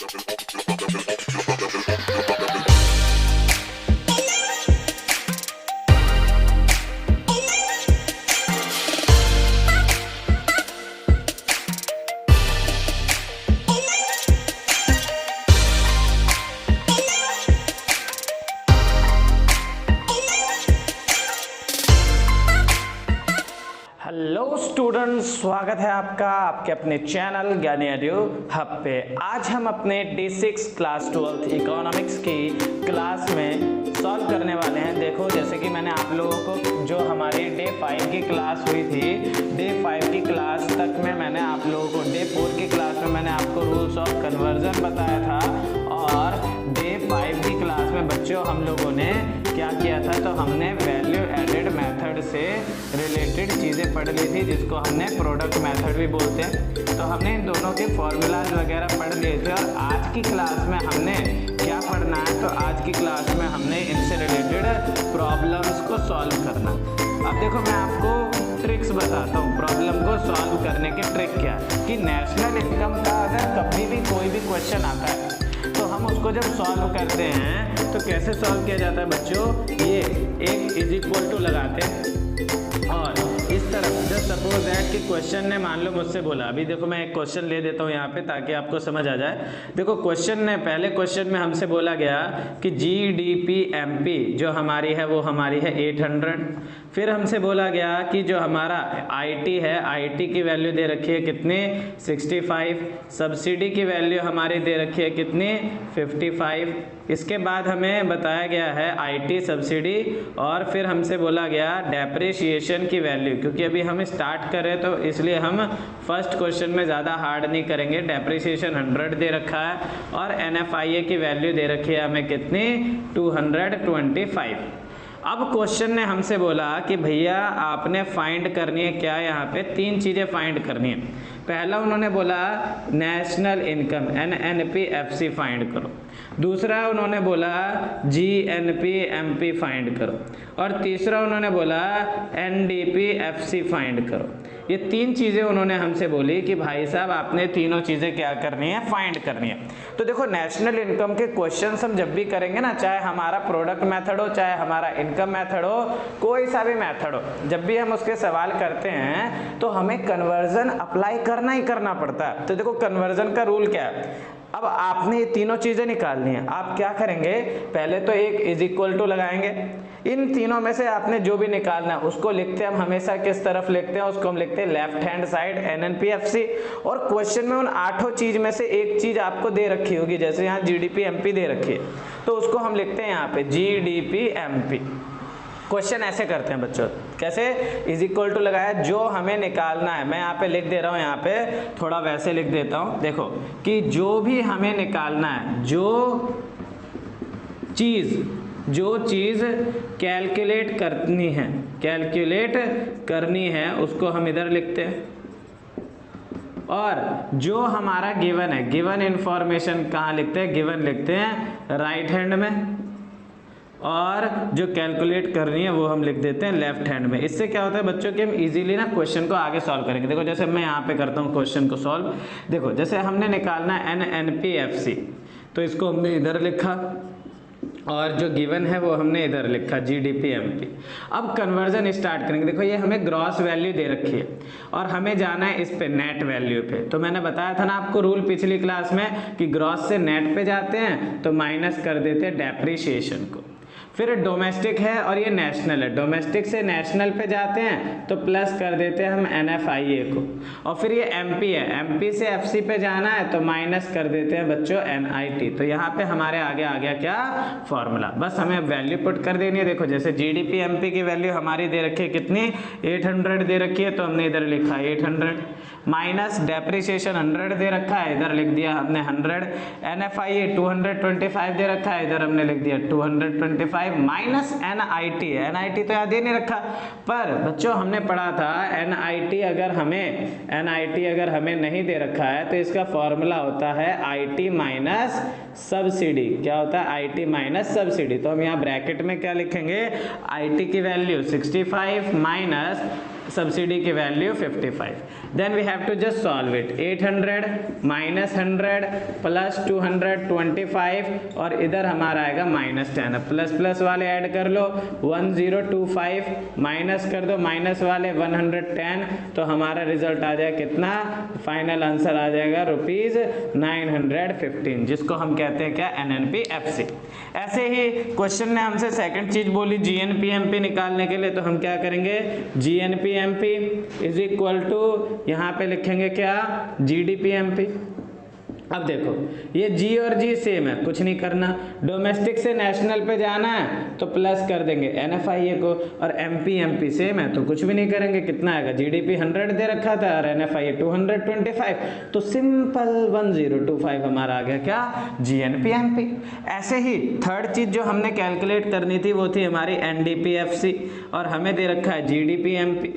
Hello students, स्वागत है आपका आपके अपने चैनल ज्ञानी एडू हब पे। आज हम अपने D6 क्लास 12 इकोनॉमिक्स की क्लास में सॉल्व करने वाले हैं। देखो, जैसे कि मैंने आप लोगों को जो हमारी डे 5 की क्लास हुई थी, डे 5 की क्लास तक में मैंने आप लोगों को डे 4 की क्लास में मैंने आपको रूल्स ऑफ कन्वर्जन बताया था, और डे 5 की क्लास में बच्चों हम लोगों ने क्या किया था, तो हमने वैल्यू एडेड मेथड से रिलेटेड चीज़ें पढ़ ली थी, जिसको हमने प्रोडक्ट मेथड भी बोलते हैं। तो हमने इन दोनों के फॉर्मूलाज वगैरह पढ़ लिए थे, और आज की क्लास में हमने क्या पढ़ना है, तो आज की क्लास में हमने इनसे रिलेटेड प्रॉब्लम्स को सॉल्व करना। अब देखो, मैं आपको ट्रिक्स बताता हूँ प्रॉब्लम को सॉल्व करने की ट्रिक क्या है, कि नेशनल इनकम का अगर कभी भी कोई भी क्वेश्चन आता है तो हम उसको जब सॉल्व करते हैं तो कैसे सॉल्व किया जाता है बच्चों, ये एक इज इक्वल टू लगाते हैं और इस तरफ जस्ट सपोज दैट कि क्वेश्चन ने मान लो मुझसे बोला, अभी देखो मैं एक क्वेश्चन ले देता हूँ यहाँ पे ताकि आपको समझ आ जाए। देखो, क्वेश्चन ने पहले क्वेश्चन में हमसे बोला गया कि GDP MP जो हमारी है वो हमारी है 800। फिर हमसे बोला गया कि जो हमारा IT है, IT की वैल्यू दे रखी है कितनी, 65। सब्सिडी की वैल्यू हमारी दे रखी है कितनी, 55। इसके बाद हमें बताया गया है IT सब्सिडी, और फिर हमसे बोला गया डेप्रिसिएशन की वैल्यू, क्योंकि अभी हम स्टार्ट करें तो इसलिए हम फर्स्ट क्वेश्चन में ज़्यादा हार्ड नहीं करेंगे। डेप्रिसिएशन 100 दे रखा है, और NFIA की वैल्यू दे रखी है हमें कितनी, 225। अब क्वेश्चन ने हमसे बोला कि भैया आपने फाइंड करनी है क्या, यहाँ पे 3 चीज़ें फाइंड करनी है। पहला उन्होंने बोला नेशनल इनकम NNP-FC फाइंड करो, दूसरा उन्होंने बोला GNP-MP फाइंड करो, और तीसरा उन्होंने बोला NDP-FC फाइंड करो। ये 3 चीज़ें उन्होंने हमसे बोली कि भाई साहब आपने तीनों चीज़ें क्या करनी है, फाइंड करनी है। तो देखो, नेशनल इनकम के क्वेश्चंस हम जब भी करेंगे ना, चाहे हमारा प्रोडक्ट मेथड हो, चाहे हमारा इनकम मेथड हो, कोई सा भी मेथड हो, जब भी हम उसके सवाल करते हैं तो हमें कन्वर्जन अप्लाई करना ही करना पड़ता है। तो देखो, कन्वर्जन का रूल क्या है, अब आपने ये तीनों चीज़ें निकालनी है। आप क्या करेंगे, पहले तो एक इज इक्वल टू लगाएंगे, इन तीनों में से आपने जो भी निकालना है उसको लिखते हैं हम हमेशा किस तरफ लिखते हैं, उसको हम लिखते हैं लेफ्ट हैंड साइड NNP-FC। और क्वेश्चन में उन 8 चीज में से एक चीज आपको दे रखी होगी, जैसे यहाँ GDP MP दे रखी है, तो उसको हम लिखते हैं यहाँ पे GDP MP। क्वेश्चन ऐसे करते हैं बच्चों, कैसे, इज इक्वल टू लगाया, जो हमें निकालना है, मैं यहाँ पे लिख दे रहा हूँ, यहाँ पे थोड़ा वैसे लिख देता हूँ। देखो कि जो भी हमें निकालना है, जो चीज़ कैलकुलेट करनी है उसको हम इधर लिखते हैं, और जो हमारा गिवन है, गिवन इंफॉर्मेशन कहाँ लिखते हैं, गिवन लिखते हैं राइट हैंड में, और जो कैलकुलेट करनी है वो हम लिख देते हैं लेफ्ट हैंड में। इससे क्या होता है बच्चों कि हम इजीली ना क्वेश्चन को आगे सॉल्व करेंगे। देखो, जैसे मैं यहाँ पे करता हूँ क्वेश्चन को सॉल्व। देखो, जैसे हमने निकालना है NNP-FC, तो इसको हमने इधर लिखा, और जो गिवन है वो हमने इधर लिखा GDP-MP। अब कन्वर्जन स्टार्ट करेंगे। देखो, ये हमें ग्रॉस वैल्यू दे रखी है और हमें जाना है इस पे नेट वैल्यू पे। तो मैंने बताया था ना आपको रूल पिछली क्लास में कि ग्रॉस से नेट पे जाते हैं तो माइनस कर देते हैं डेप्रिसिएशन को। फिर डोमेस्टिक है और ये नेशनल है, डोमेस्टिक से नेशनल पे जाते हैं तो प्लस कर देते हैं हम NFIA को, और फिर ये MP है, MP से FC पे जाना है तो माइनस कर देते हैं बच्चों NIT। तो यहाँ पे हमारे आगे आ गया क्या, फॉर्मूला। बस हमें वैल्यू पुट कर देनी है। देखो, जैसे GDP MP की वैल्यू हमारी दे रखी है कितनी, 800 दे रखी है, तो हमने इधर लिखा 800, माइनस डेप्रिसिएशन 100 दे रखा है, इधर लिख दिया हमने 100, NFIA 225 दे रखा है, इधर हमने लिख दिया 225, माइनस NIT तो याद ही नहीं रखा। पर बच्चों हमने पढ़ा था NIT अगर हमें नहीं दे रखा है तो इसका फॉर्मूला होता है IT माइनस सब्सिडी। क्या होता है, IT माइनस सब्सिडी। तो हम यहाँ ब्रैकेट में क्या लिखेंगे, IT की वैल्यू 65 माइनस सब्सिडी की value 55। Then we have to just solve it. 800 minus 100 plus 225 और इधर हमारा आएगा -10। प्लस प्लस वाले ऐड कर लो 1025 माइनस कर दो माइनस वाले 110, तो हमारा रिजल्ट आ जाएगा कितना, फाइनल आंसर आ जाएगा ₹915, जिसको हम कहते हैं क्या, NNP-FC। ऐसे ही क्वेश्चन ने हमसे सेकंड चीज बोली GNP-MP निकालने के लिए, तो हम क्या करेंगे, GNP-MP इज इक्वल टू यहाँ पे लिखेंगे क्या, GDP-MP। अब देखो ये G और G सेम है, कुछ नहीं करना, डोमेस्टिक से नेशनल पे जाना है तो प्लस कर देंगे NFIA को, और MP सेम है तो कुछ भी नहीं करेंगे, कितना आएगा, GDP 100 दे रखा था और NFIA 225, तो सिंपल 1025 हमारा आ गया क्या, GNP-MP। ऐसे ही थर्ड चीज जो हमने कैलकुलेट करनी थी वो थी हमारी NDP-FC, और हमें दे रखा है GDP-MP।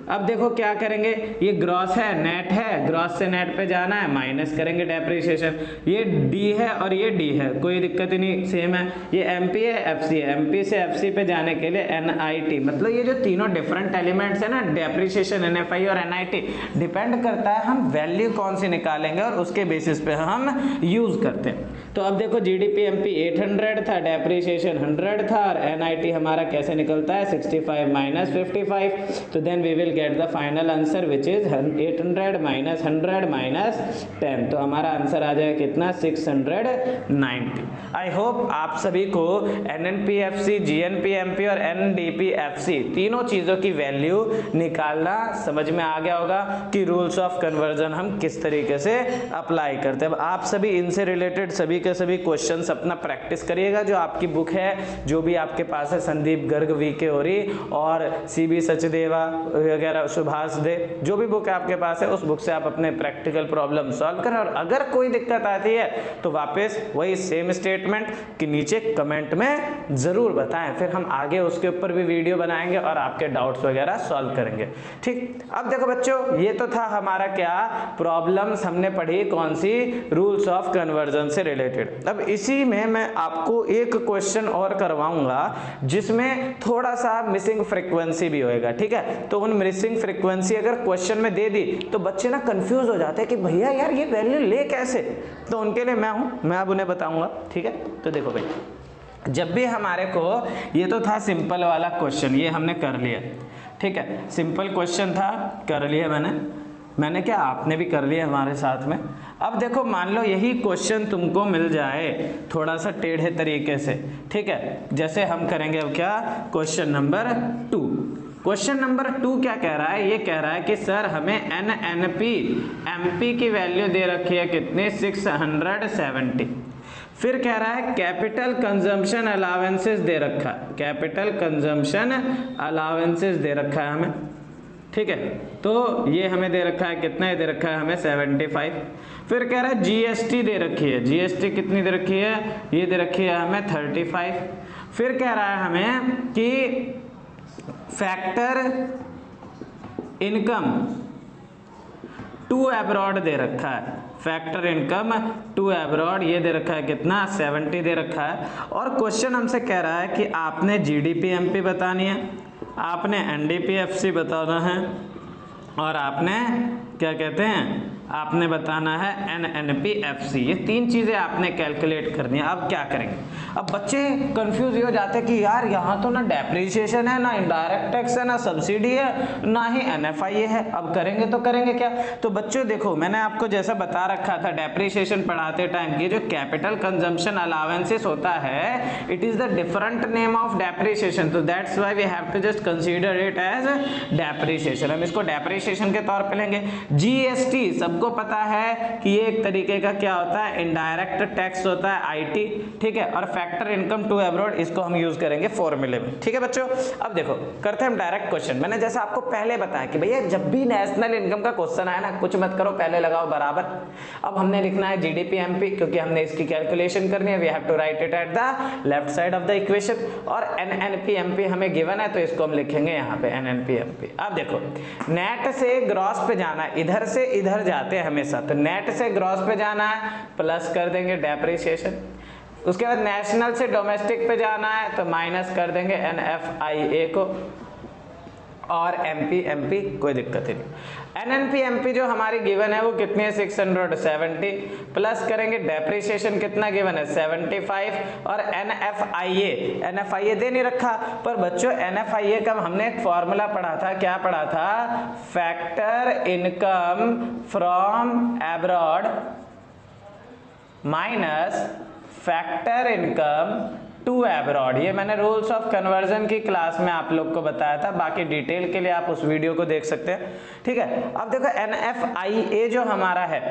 अब देखो क्या करेंगे, ये ग्रॉस है नेट है, ग्रॉस से नेट पे जाना है, माइनस करेंगे डेप्रिसिएशन, ये डी है और ये डी है, कोई दिक्कत ही नहीं, सेम है, ये एमपी है एफसी है, एमपी से एफसी पे जाने के लिए एनआईटी, मतलब ये जो तीनों डिफरेंट एलिमेंट्स है ना, डेप्रिसिएशन, एनएफआई और एनआईटी, डिपेंड करता है हम वैल्यू कौन सी निकालेंगे और उसके बेसिस पे हम यूज करते हैं। तो अब देखो जीडीपी एमपी 800 था, डेप्रिसिएशन 100 था, और एनआईटी हमारा कैसे निकलता है 65 माइनस 55, तो then we will get the final answer which is 800 minus 100 minus 10, तो हमारा आंसर आ जाएगा कितना 690। आई होप आप सभी को एनएनपीएफसी, जीएनपीएमपी और एनडीपीएफसी तीनों चीजों की वैल्यू निकालना समझ में आ गया होगा कि रूल्स ऑफ कन्वर्जन हम किस तरीके से अप्लाई करते हैं। अब आप सभी इनसे रिलेटेड सभी के सभी क्वेश्चंस अपना प्रैक्टिस करिएगा, जो आपकी बुक है, जो भी आपके पास है, संदीप गर्ग, वीके ओरी और सीबी सचदेवा वगैरह, सुभाष दे, जो भी बुक है आपके पास है, उस बुक से आप अपने प्रैक्टिकल प्रॉब्लम सॉल्व करें। और अगर कोई दिक्कत आती है तो वापस वही सेम स्टेटमेंट कि नीचे कमेंट में जरूर बताएं, फिर हम आगे उसके ऊपर भी वीडियो बनाएंगे और आपके डाउट्स वगैरह सॉल्व करेंगे। ठीक, अब देखो बच्चों, ये तो था हमारा क्या, प्रॉब्लम्स हमने पढ़ी कौन सी, रूल्स ऑफ कन्वर्जन से रिलेटेड। अब इसी में मैं आपको एक क्वेश्चन और करवाऊंगा जिसमें थोड़ा सा मिसिंग फ्रीक्वेंसी भी होएगा, ठीक है। तो उन मिसिंग फ्रीक्वेंसी अगर क्वेश्चन में दे दी तो बच्चे ना कंफ्यूज हो जाते हैं कि भैया यार ये वैल्यू ले कैसे, तो उनके लिए मैं हूं, मैं अब उन्हें बताऊंगा, ठीक है। तो देखो भाई, जब भी हमारे को, ये तो था सिंपल वाला क्वेश्चन, ये हमने कर लिया, ठीक है, सिंपल क्वेश्चन था, कर लिया मैंने क्या, आपने भी कर लिया हमारे साथ में। अब देखो मान लो यही क्वेश्चन तुमको मिल जाए थोड़ा सा टेढ़े तरीके से, ठीक है, जैसे हम करेंगे अब क्या, क्वेश्चन नंबर 2। क्वेश्चन नंबर 2 क्या कह रहा है, ये कह रहा है कि सर हमें एनएनपी एमपी की वैल्यू दे रखी है कितने, 670। फिर कह रहा है कैपिटल कंजम्पशन अलावेंसेस दे रखा है, कैपिटल कंजम्पशन अलावेंसेस दे रखा है हमें, ठीक है, तो ये हमें दे रखा है कितना, ये दे रखा है हमें 75। फिर कह रहा है जीएसटी दे रखी है, जीएसटी कितनी दे रखी है, ये दे रखी है हमें 35। फिर कह रहा है हमें कि फैक्टर इनकम टू एब्रॉड दे रखा है, फैक्टर इनकम टू एब्रॉड ये दे रखा है कितना, 70 दे रखा है। और क्वेश्चन हमसे कह रहा है कि आपने जीडीपी एमपी बतानी है, आपने एनडीपीएफसी बताना है, और आपने क्या कहते हैं, आपने बताना है एनएनपीएफसी। ये तीन चीजें आपने कैलकुलेट करनी है। अब क्या करेंगे, अब बच्चे कंफ्यूज हो जाते हैं कि यार यहाँ तो ना डेप्रिसिएशन है, ना इनडायरेक्ट टैक्स है, ना सब्सिडी है, ना ही एनएफआईए है, अब करेंगे तो करेंगे क्या। तो बच्चों देखो, मैंने आपको जैसा बता रखा था डेप्रिसिएशन पढ़ाते टाइम की, जो कैपिटल कंजम्पशन अलावेंसेस होता है, it is the different name of depreciation, तो that's why we have to just consider it as depreciation. हम इसको डेप्रिसिएशन के तौर पे लेंगे। जीएसटी सबको पता है कि ये एक तरीके का क्या होता है, इनडायरेक्ट टैक्स होता है, आईटी, ठीक है। और फैक्टर इनकम टू एब्रॉड, इसको हम यूज करेंगे फॉर्मूले में, ठीक है बच्चों। अब देखो करते हैं हम डायरेक्ट क्वेश्चन। मैंने जैसा आपको पहले बताया कि भैया जब भी नेशनल इनकम का क्वेश्चन आए ना, कुछ मत करो, पहले लगाओ बराबर। अब हमने लिखना है जीडीपी एमपी, क्योंकि हमने इसकी कैलकुलेशन करनी है, we have to write it at the left side of the equation. और एनएनपी एमपी हमें गिवन है, तो इसको हम लिखेंगे यहाँ पे एनएनपी एमपी। अब देखो नेट से ग्रॉस पे जाना है, इधर से इधर जाते हैं हमेशा, तो नेट से ग्रॉस पे जाना है, प्लस कर देंगे डेप्रिसिएशन। उसके बाद नेशनल से डोमेस्टिक पे जाना है, तो माइनस कर देंगे एनएफआईए को। और एमपी कोई दिक्कत ही नहीं। एनएनपी जो हमारी गिवन है वो कितनी है 670 प्लस करेंगे डेप्रिसिएशन कितना गिवन है 75 और एनएफआईए दे नहीं रखा। पर बच्चों एनएफआईए का हमने एक फॉर्मूला पढ़ा था, क्या पढ़ा था, factor income from abroad minus factor income to abroad. ये मैंने रूल्स ऑफ कन्वर्जन की क्लास में आप लोग को बताया था, बाकी डिटेल के लिए आप उस वीडियो को देख सकते हैं। ठीक है, अब देखो एनएफआईए जो हमारा है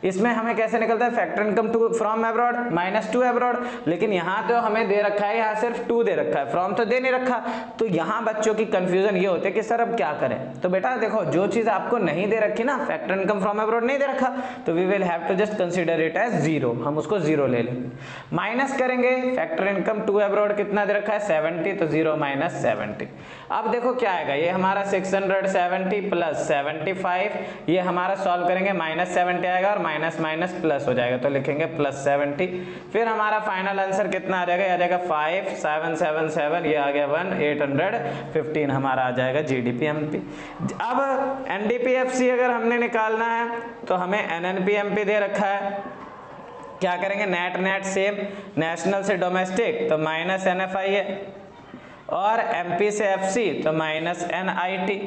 इसमें हमें कैसे निकलता है, factor income to from abroad minus to abroad, लेकिन यहाँ तो हमें दे रखा है, यहाँ सिर्फ टू दे रखा है, फ्रॉम तो दे नहीं रखा। तो यहाँ बच्चों की कंफ्यूजन ये होती है कि सर अब क्या करें। तो बेटा देखो, जो चीज आपको नहीं दे रखी ना, फैक्टर इनकम फ्रॉम एब्रॉड नहीं दे रखा, तो we will have to just consider it as zero, हम उसको जीरो ले लेंगे। माइनस करेंगे फैक्टर इनकम टू एब्रॉड कितना दे रखा है 70, तो 0 माइनस 70। अब देखो क्या आएगा, ये हमारा 670 प्लस 75, ये हमारा सॉल्व करेंगे माइनस 70 आएगा और माइनस माइनस प्लस हो जाएगा, तो लिखेंगे प्लस 70। फिर हमारा फाइनल आंसर कितना आ जाएगा, आ जाएगा 5777, ये आ गया 1815 हमारा आ जाएगा जीडीपीएमपी। अब एनडीपीएफसी अगर हमने निकालना है तो हमें एनएनपीएमपी दे रखा है, क्या करेंगे, नेट सेम, नेशनल से डोमेस्टिक तो माइनस एनएफआईए और एमपी से एफसी तो माइनस एनआईटी।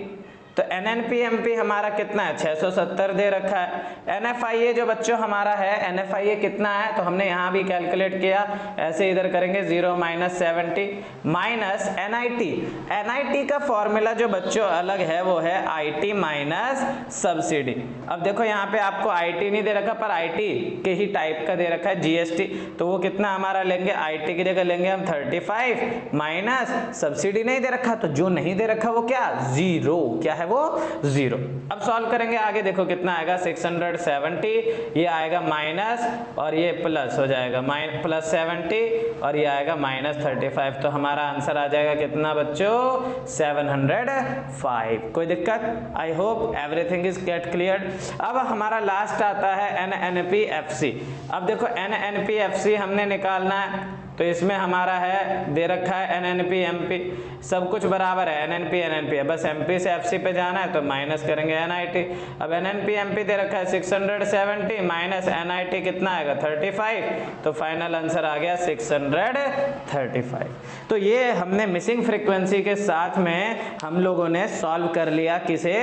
तो एनएनपीएमपी हमारा कितना है 670 दे रखा है। एनएफआईए जो बच्चों हमारा है, एनएफआईए कितना है, तो हमने यहाँ भी कैलकुलेट किया, ऐसे इधर करेंगे 0 माइनस 70 माइनस एनआईटी। एनआईटी का फॉर्मूला जो बच्चों अलग है वो है आईटी माइनस सब्सिडी। अब देखो यहाँ पे आपको आईटी नहीं दे रखा, पर आईटी के ही टाइप का दे रखा है जीएसटी, तो वो कितना हमारा लेंगे, आईटी की जगह लेंगे हम 35 माइनस सब्सिडी नहीं दे रखा, तो जो नहीं दे रखा वो क्या, जीरो, क्या है वो, जीरो। अब सॉल्व करेंगे आगे, देखो कितना आएगा 670, ये आएगा माइनस और ये प्लस हो जाएगा, प्लस 70 और ये आएगा माइनस 35, तो हमारा आंसर आ जाएगा कितना बच्चों 705। कोई दिक्कत, I hope everything is get clear. अब हमारा लास्ट आता है एनएनपीएफसी। अब देखो एनएनपीएफसी हमने निकालना है, तो इसमें हमारा है दे रखा है एनएनपीएमपी, सब कुछ बराबर है, एनएनपी है, बस एमपी से एफसी पे जाना है तो माइनस करेंगे एनआईटी। अब एनएनपीएमपी दे रखा है 670 माइनस एनआईटी कितना आएगा 35, तो फाइनल आंसर आ गया 635। तो ये हमने मिसिंग फ्रीक्वेंसी के साथ में हम लोगों ने सॉल्व कर लिया, किसे,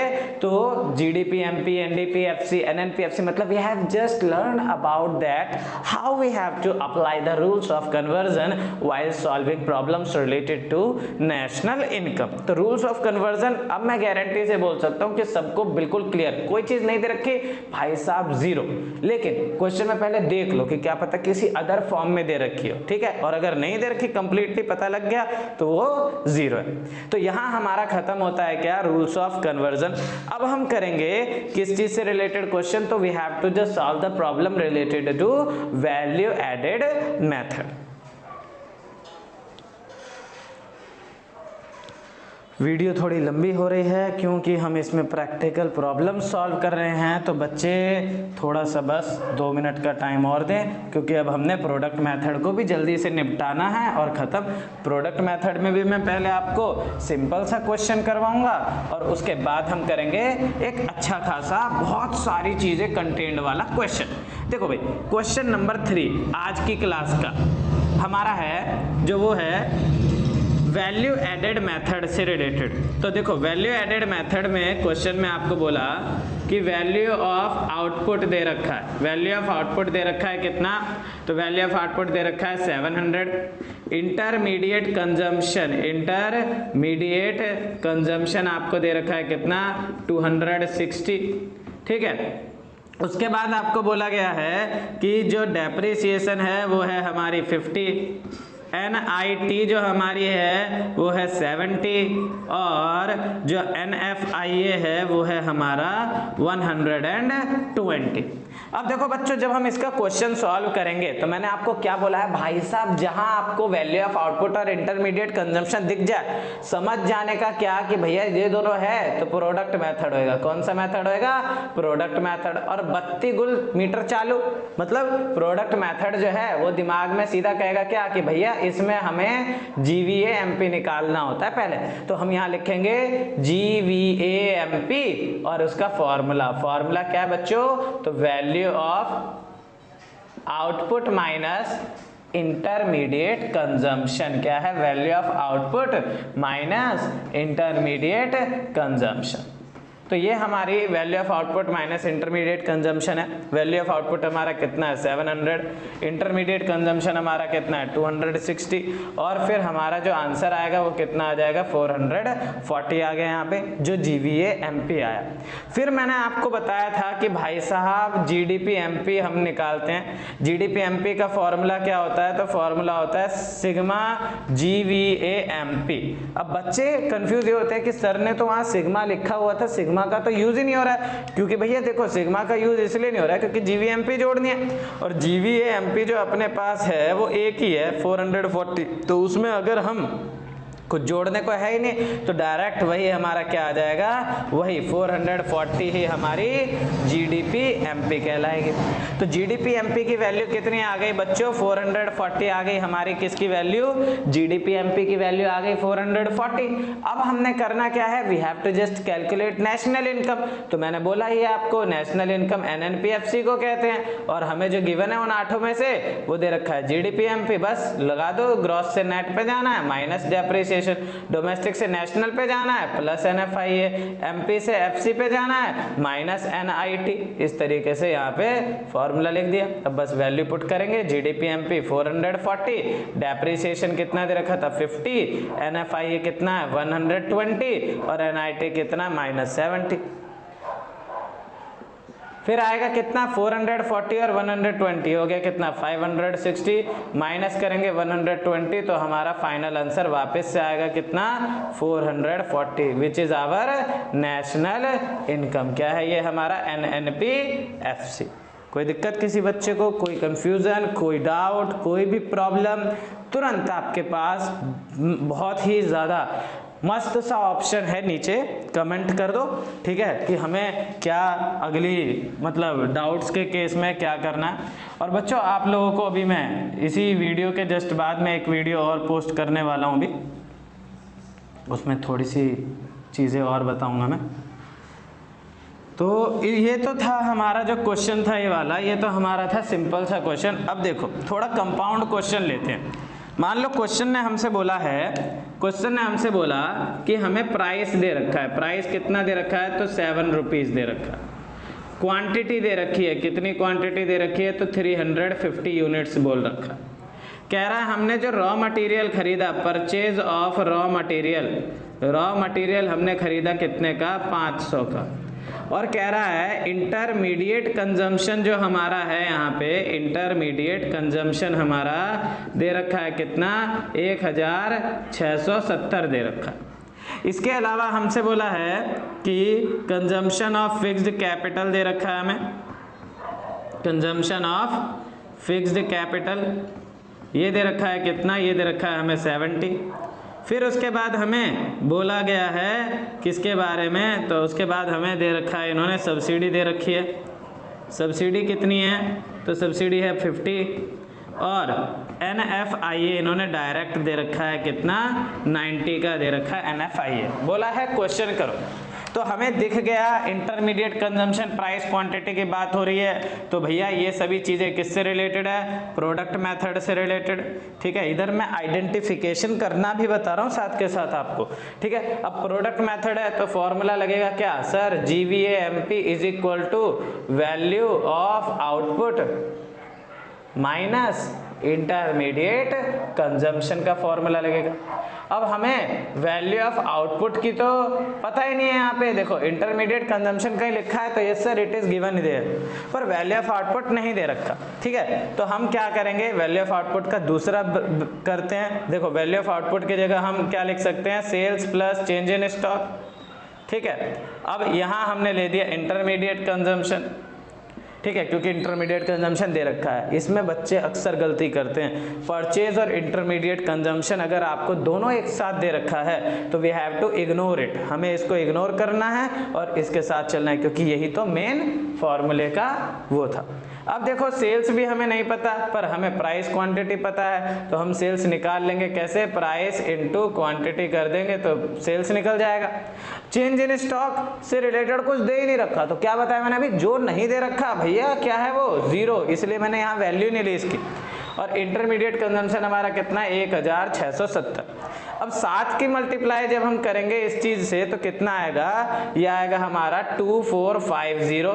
तो जीडीपी, एमपी, एनडीपीएफसी, एनएनपीएफसी, मतलब we have just learn about that how we have to apply the rules of conversion while solving problems related to national income। तो रूल्स ऑफ कन्वर्जन अब मैं गारंटी से बोल सकता हूं कि सबको बिल्कुल क्लियर, कोई चीज नहीं दे रखी भाई साहब जीरो, लेकिन क्वेश्चन में पहले देख लो कि क्या पता किसी अदर फॉर्म में दे रखी हो, ठीक है, और अगर नहीं दे रखी कंप्लीटली पता लग गया तो वो जीरो है। तो यहां हमारा खत्म होता है क्या, रूल्स ऑफ कन्वर्जन। अब हम करेंगे किस चीज से रिलेटेड क्वेश्चन, तो we have to just solve the problem related to value added method. Video थोड़ी लंबी हो रही है क्योंकि हम इसमें प्रैक्टिकल प्रॉब्लम सॉल्व कर रहे हैं, तो बच्चे थोड़ा सा बस 2 मिनट का टाइम और दें, क्योंकि अब हमने प्रोडक्ट मेथड को भी जल्दी से निपटाना है और ख़त्म। प्रोडक्ट मेथड में भी मैं पहले आपको सिंपल सा क्वेश्चन करवाऊंगा और उसके बाद हम करेंगे एक अच्छा खासा बहुत सारी चीज़ें कंटेंट वाला क्वेश्चन। देखो भाई, क्वेश्चन नंबर 3 आज की क्लास का हमारा है, जो वो है वैल्यू एडेड मेथड से रिलेटेड। तो देखो वैल्यू एडेड मेथड में क्वेश्चन में आपको बोला कि वैल्यू ऑफ आउटपुट दे रखा है, वैल्यू ऑफ आउटपुट दे रखा है कितना, तो वैल्यू ऑफ आउटपुट दे रखा है 700। इंटरमीडिएट कंजम्पशन आपको दे रखा है कितना 260, ठीक है। उसके बाद आपको बोला गया है कि जो डेप्रिसिएशन है वो है हमारी 50, एनआईटी जो हमारी है वो है 70 और जो एनएफआईए है वो है हमारा 120। अब देखो बच्चों, जब हम इसका क्वेश्चन सॉल्व करेंगे तो मैंने आपको क्या बोला है भाई साहब, जहां आपको वैल्यू ऑफ आउटपुट और इंटरमीडिएट कंजम्पशन दिख जाए, समझ जाने का क्या कि भैया ये दोनों है तो प्रोडक्ट मेथड होएगा। कौन सा मेथड होएगा? Product method. और बत्ती गुल मीटर चालू, मतलब प्रोडक्ट मेथड जो है वो दिमाग में सीधा कहेगा क्या कि भैया इसमें हमें GVA-MP निकालना होता है पहले। तो हम यहाँ लिखेंगे GVA-MP और उसका फॉर्मूला क्या है बच्चों? तो value of output minus intermediate consumption. क्या है? Value of output minus intermediate consumption. तो ये हमारी value of output minus intermediate consumption है। वैल्यू ऑफ आउटपुट हमारा कितना है? 700। इंटरमीडिएट कंजम्पशन हमारा कितना है? 260। और फिर हमारा जो आंसर आएगा वो कितना आ जाएगा? 440 आ गया यहाँ पे, जो GVA-MP आया। फिर मैंने आपको बताया था कि भाई साहब GDP-MP हम निकालते हैं। GDP-MP का फॉर्मूला क्या होता है? तो फॉर्मूला होता है सिग्मा GVA-MP। अब बच्चे कंफ्यूज ये होते हैं कि सर ने तो वहाँ सिग्मा लिखा हुआ था, सिग्मा का तो यूज ही नहीं हो रहा है। क्योंकि भैया देखो, सिग्मा का यूज इसलिए नहीं हो रहा है क्योंकि GVA-MP जोड़नी है, और GVA-MP जो अपने पास है वो एक ही है 440। तो उसमें अगर हम कुछ जोड़ने को है ही नहीं तो डायरेक्ट वही हमारा क्या आ जाएगा? वही 440 ही हमारी GDP-MP कहलाएगी। तो GDP-MP की वैल्यू कितनी आ गई बच्चों? 440 आ गई हमारी। किसकी वैल्यू? GDP-MP की वैल्यू आ गई 440। अब हमने करना क्या है? We have to just calculate national income. तो मैंने बोला ही आपको, नेशनल इनकम NNP-FC को कहते हैं, और हमें जो गिवन है उन 8 में से वो दे रखा है GDP-MP। बस लगा दो, ग्रॉस से नेट पे जाना है माइनस डेप्रिसिएशन, डोमेस्टिक से नेशनल पे जाना है प्लस NFIA, MP से FC पे जाना है माइनस NIT। इस तरीके से यहाँ पे फॉर्मूला लिख दिया। अब बस वैल्यू पुट करेंगे। GDP-MP 440, डेप्रिसिएशन कितना दे रखा था? 50, NFIA कितना है? 120, और NIT कितना? -70। फिर आएगा कितना? 440 और 120 हो गया कितना? 560। माइनस करेंगे 120 तो हमारा फाइनल आंसर वापस से आएगा कितना? 440, which is our national income. क्या है ये? हमारा NNP-FC। कोई दिक्कत किसी बच्चे को? कोई कंफ्यूजन, कोई डाउट, कोई भी प्रॉब्लम, तुरंत आपके पास बहुत ही ज़्यादा मस्त सा ऑप्शन है, नीचे कमेंट कर दो, ठीक है, कि हमें क्या अगली मतलब डाउट्स के केस में क्या करना है। और बच्चों आप लोगों को अभी मैं इसी वीडियो के जस्ट बाद में एक वीडियो और पोस्ट करने वाला हूँ, भी उसमें थोड़ी सी चीज़ें और बताऊँगा मैं। तो ये तो था हमारा जो क्वेश्चन था, ये वाला, ये तो हमारा था सिंपल सा क्वेश्चन। अब देखो थोड़ा कंपाउंड क्वेश्चन लेते हैं। मान लो क्वेश्चन ने हमसे बोला कि हमें प्राइस दे रखा है। प्राइस कितना दे रखा है? तो 7 रुपीज़ दे रखा है। क्वांटिटी दे रखी है, कितनी क्वांटिटी दे रखी है? तो 350 यूनिट्स बोल रखा है। कह रहा है हमने जो रॉ मटेरियल खरीदा, परचेज ऑफ रॉ मटेरियल हमने खरीदा कितने का? 500 का। और कह रहा है इंटरमीडिएट कंजम्पशन जो हमारा है, यहाँ पे इंटरमीडिएट कंजम्पशन हमारा दे रखा है कितना? 1670 दे रखा है। इसके अलावा हमसे बोला है कि कंजम्पशन ऑफ फिक्स्ड कैपिटल दे रखा है हमें। कंजम्पशन ऑफ फिक्स्ड कैपिटल ये दे रखा है कितना? ये दे रखा है हमें 70। फिर उसके बाद हमें बोला गया है किसके बारे में? तो उसके बाद हमें दे रखा है, इन्होंने सब्सिडी दे रखी है। सब्सिडी कितनी है? तो सब्सिडी है 50। और NFIA इन्होंने डायरेक्ट दे रखा है कितना? 90 का दे रखा है NFIA। बोला है क्वेश्चन करो। तो हमें दिख गया इंटरमीडिएट कंजम्पशन, प्राइस, क्वांटिटी की बात हो रही है। तो भैया ये सभी चीज़ें किससे रिलेटेड है? प्रोडक्ट मेथड से रिलेटेड, ठीक है। इधर मैं आइडेंटिफिकेशन करना भी बता रहा हूँ साथ के साथ आपको, ठीक है। अब प्रोडक्ट मेथड है तो फॉर्मूला लगेगा क्या sir? GVA-MP is equal to value of output minus intermediate consumption का फॉर्मूला लगेगा। अब हमें वैल्यू ऑफ आउटपुट की तो पता ही नहीं है। यहाँ पे देखो इंटरमीडिएट कंजम्पशन कहीं लिखा है तो yes sir it is given there, पर वैल्यू ऑफ आउटपुट नहीं दे रखा, ठीक है। तो हम क्या करेंगे? वैल्यू ऑफ आउटपुट का दूसरा करते हैं। देखो वैल्यू ऑफ आउटपुट की जगह हम क्या लिख सकते हैं? Sales plus change in stock, ठीक है। अब यहाँ हमने ले दिया इंटरमीडिएट कंजम्पशन। ठीक है, क्योंकि इंटरमीडिएट कंजम्पशन दे रखा है। इसमें बच्चे अक्सर गलती करते हैं, परचेज और इंटरमीडिएट कंजम्पशन अगर आपको दोनों एक साथ दे रखा है तो we have to ignore it, हमें इसको इग्नोर करना है और इसके साथ चलना है, क्योंकि यही तो मेन फॉर्मूले का वो था। अब देखो सेल्स भी हमें नहीं पता पर हमें प्राइस क्वांटिटी पता है, तो हम सेल्स निकाल लेंगे कैसे, प्राइस इनटू क्वांटिटी कर देंगे तो सेल्स निकल जाएगा। चेंज इन स्टॉक से रिलेटेड कुछ दे ही नहीं रखा, तो क्या बताया मैंने अभी, जो नहीं दे रखा भैया क्या है वो 0, इसलिए मैंने यहाँ वैल्यू नहीं ली इसकी। और इंटरमीडिएट कंजम्पशन हमारा कितना है 1670। अब 7 की मल्टीप्लाई जब हम करेंगे इस चीज से तो कितना आएगा, ये आएगा हमारा 2450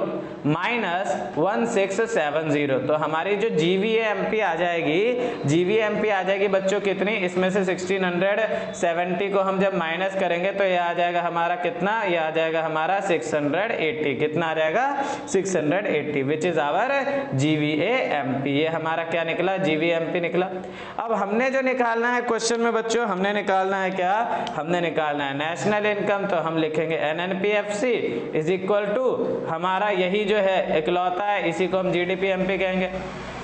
माइनस 1670। तो हमारी जो GVAMP आ जाएगी, GVAMP आ जाएगी बच्चों कितनी, इसमें से 1670 को हम जब माइनस करेंगे तो ये आ जाएगा हमारा कितना, ये आ जाएगा हमारा 680। कितना आ जाएगा 680, विच इज आवर GVAMP। ये हमारा क्या निकला, GVAMP निकला। अब हमने जो निकालना है क्वेश्चन में बच्चों, हमने निकालना है क्या, हमने निकालना है नेशनल इनकम, तो हम लिखेंगे NNPFC इज इक्वल टू हमारा यही जो है इकलौता है, इसी को हम GDPMP कहेंगे,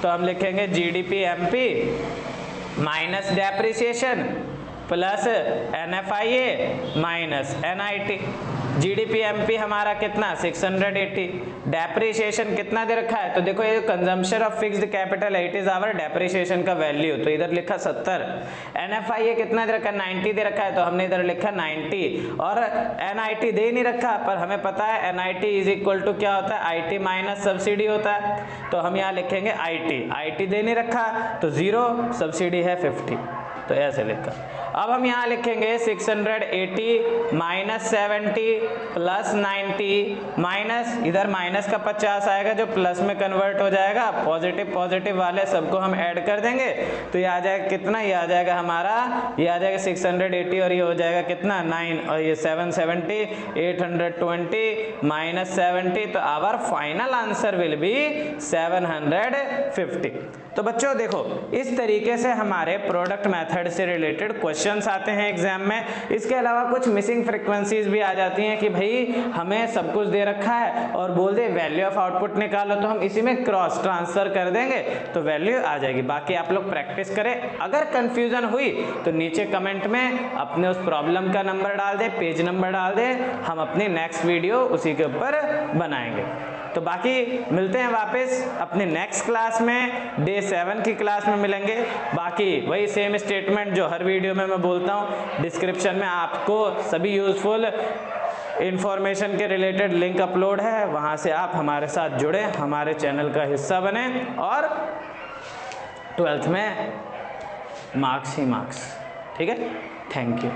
तो हम लिखेंगे GDPMP minus depreciation plus NFIA minus NIT। GDPMP हमारा कितना 680, डेप्रिसिएशन कितना दे रखा है, तो देखो ये consumption of fixed capital it is our depreciation का वैल्यू, तो इधर लिखा 70। NFIA कितना दे रखा है 90 दे रखा है, तो हमने इधर लिखा 90। और NIT दे नहीं रखा पर हमें पता है NIT इज इक्वल टू क्या होता है, IT माइनस सब्सिडी होता है, तो हम यहाँ लिखेंगे IT दे नहीं रखा तो 0, सब्सिडी है 50, तो ऐसे लिखा। अब हम यहाँ लिखेंगे 680 माइनस 70 प्लस 90 माइनस, इधर माइनस का 50 आएगा जो प्लस में कन्वर्ट हो जाएगा, पॉजिटिव वाले सबको हम ऐड कर देंगे तो ये आ जाएगा कितना, ये आ जाएगा हमारा, ये आ जाएगा 680 और ये हो जाएगा कितना 9 और ये 770, 820 माइनस 70, तो our final answer will be 750। तो बच्चों देखो इस तरीके से हमारे प्रोडक्ट मेथड से रिलेटेड क्वेश्चंस आते हैं एग्जाम में। इसके अलावा कुछ मिसिंग फ्रीक्वेंसीज भी आ जाती हैं कि भाई हमें सब कुछ दे रखा है और बोल दे वैल्यू ऑफ आउटपुट निकालो, तो हम इसी में क्रॉस ट्रांसफर कर देंगे तो वैल्यू आ जाएगी। बाकी आप लोग प्रैक्टिस करें, अगर कंफ्यूजन हुई तो नीचे कमेंट में अपने उस प्रॉब्लम का नंबर डाल दे, पेज नंबर डाल दे, हम अपनी नेक्स्ट वीडियो उसी के ऊपर बनाएंगे। तो बाकी मिलते हैं वापस अपने नेक्स्ट क्लास में, डे 7 की क्लास में मिलेंगे। बाकी वही सेम स्टेटमेंट जो हर वीडियो में मैं बोलता हूँ, डिस्क्रिप्शन में आपको सभी यूजफुल इंफॉर्मेशन के रिलेटेड लिंक अपलोड है, वहाँ से आप हमारे साथ जुड़े, हमारे चैनल का हिस्सा बने और 12th में मार्क्स ही मार्क्स। ठीक है, थैंक यू।